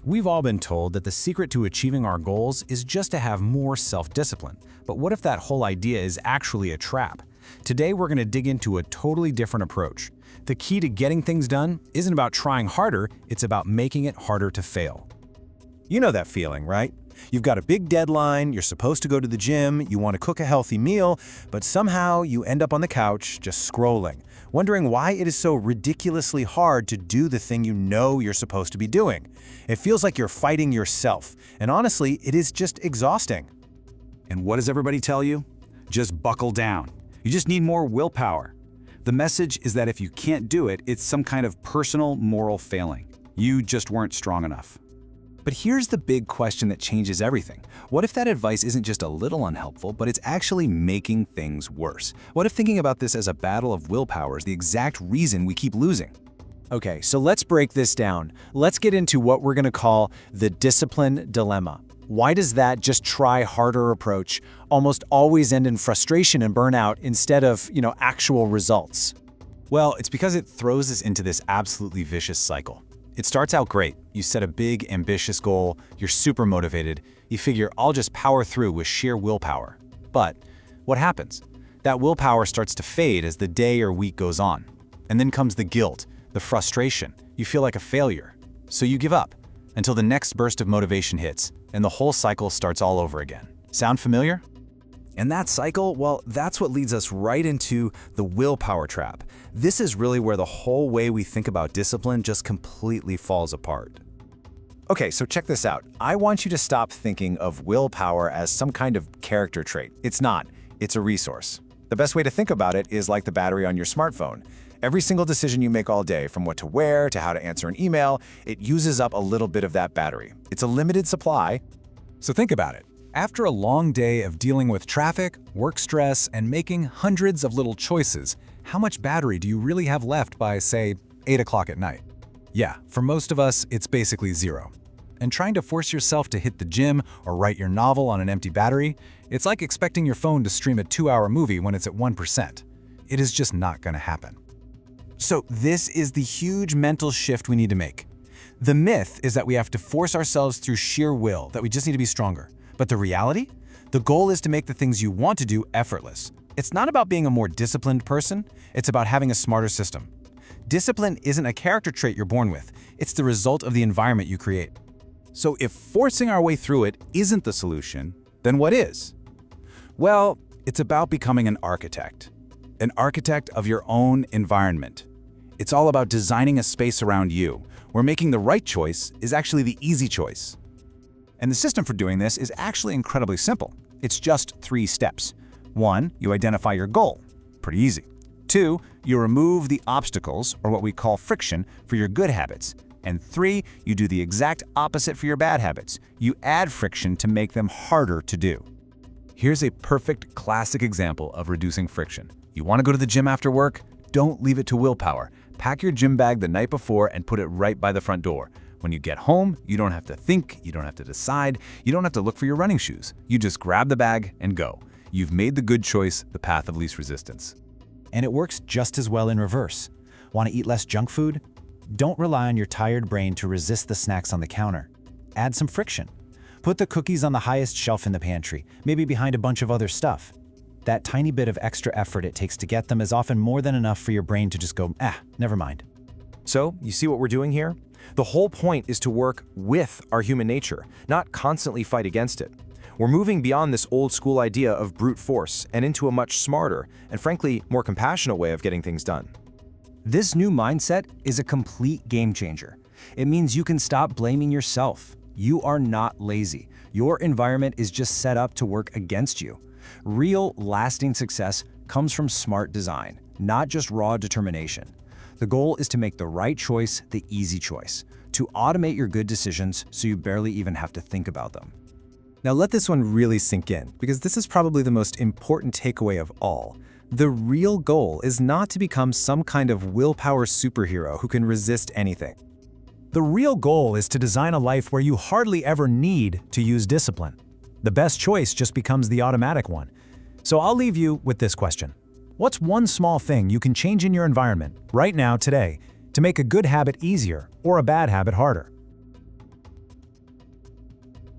We've all been told that the secret to achieving our goals is just to have more self-discipline. But what if that whole idea is actually a trap? Today, we're going to dig into a totally different approach. The key to getting things done isn't about trying harder, it's about making it harder to fail. You know that feeling, right? You've got a big deadline, you're supposed to go to the gym, you want to cook a healthy meal, but somehow you end up on the couch just scrolling, wondering why it is so ridiculously hard to do the thing you know you're supposed to be doing. It feels like you're fighting yourself, and honestly, it is just exhausting. And what does everybody tell you? Just buckle down. You just need more willpower. The message is that if you can't do it, it's some kind of personal moral failing. You just weren't strong enough. But here's the big question that changes everything. What if that advice isn't just a little unhelpful, but it's actually making things worse? What if thinking about this as a battle of willpower is the exact reason we keep losing? Okay, so let's break this down. Let's get into what we're going to call the discipline dilemma. Why does that just try harder approach almost always end in frustration and burnout instead of, actual results? Well, it's because it throws us into this absolutely vicious cycle. It starts out great. You set a big, ambitious goal, you're super motivated, you figure I'll just power through with sheer willpower. But what happens? That willpower starts to fade as the day or week goes on. And then comes the guilt, the frustration. You feel like a failure. So you give up until the next burst of motivation hits, and the whole cycle starts all over again. Sound familiar? And that cycle, well, that's what leads us right into the willpower trap. This is really where the whole way we think about discipline just completely falls apart. Okay, so check this out. I want you to stop thinking of willpower as some kind of character trait. It's not. It's a resource. The best way to think about it is like the battery on your smartphone. Every single decision you make all day, from what to wear to how to answer an email, it uses up a little bit of that battery. It's a limited supply. So think about it. After a long day of dealing with traffic, work stress, and making hundreds of little choices, how much battery do you really have left by, say, 8 o'clock at night? Yeah, for most of us, it's basically zero. And trying to force yourself to hit the gym or write your novel on an empty battery, it's like expecting your phone to stream a 2-hour movie when it's at 1%. It is just not going to happen. So this is the huge mental shift we need to make. The myth is that we have to force ourselves through sheer will, that we just need to be stronger. But the reality? The goal is to make the things you want to do effortless. It's not about being a more disciplined person, it's about having a smarter system. Discipline isn't a character trait you're born with, it's the result of the environment you create. So if forcing our way through it isn't the solution, then what is? Well, it's about becoming an architect of your own environment. It's all about designing a space around you, where making the right choice is actually the easy choice. And the system for doing this is actually incredibly simple. It's just 3 steps. 1, you identify your goal. Pretty easy. 2, you remove the obstacles, or what we call friction, for your good habits. And 3, you do the exact opposite for your bad habits. You add friction to make them harder to do. Here's a perfect classic example of reducing friction. You want to go to the gym after work? Don't leave it to willpower. Pack your gym bag the night before and put it right by the front door. When you get home, you don't have to think, you don't have to decide, you don't have to look for your running shoes. You just grab the bag and go. You've made the good choice, the path of least resistance. And it works just as well in reverse. Want to eat less junk food? Don't rely on your tired brain to resist the snacks on the counter. Add some friction. Put the cookies on the highest shelf in the pantry, maybe behind a bunch of other stuff. That tiny bit of extra effort it takes to get them is often more than enough for your brain to just go, never mind. So, you see what we're doing here? The whole point is to work with our human nature, not constantly fight against it. We're moving beyond this old school idea of brute force and into a much smarter and frankly more compassionate way of getting things done. This new mindset is a complete game changer. It means you can stop blaming yourself. You are not lazy. Your environment is just set up to work against you. Real, lasting success comes from smart design, not just raw determination. The goal is to make the right choice the easy choice, to automate your good decisions so you barely even have to think about them. Now let this one really sink in, because this is probably the most important takeaway of all. The real goal is not to become some kind of willpower superhero who can resist anything. The real goal is to design a life where you hardly ever need to use discipline. The best choice just becomes the automatic one. So I'll leave you with this question. What's one small thing you can change in your environment right now, today, to make a good habit easier or a bad habit harder?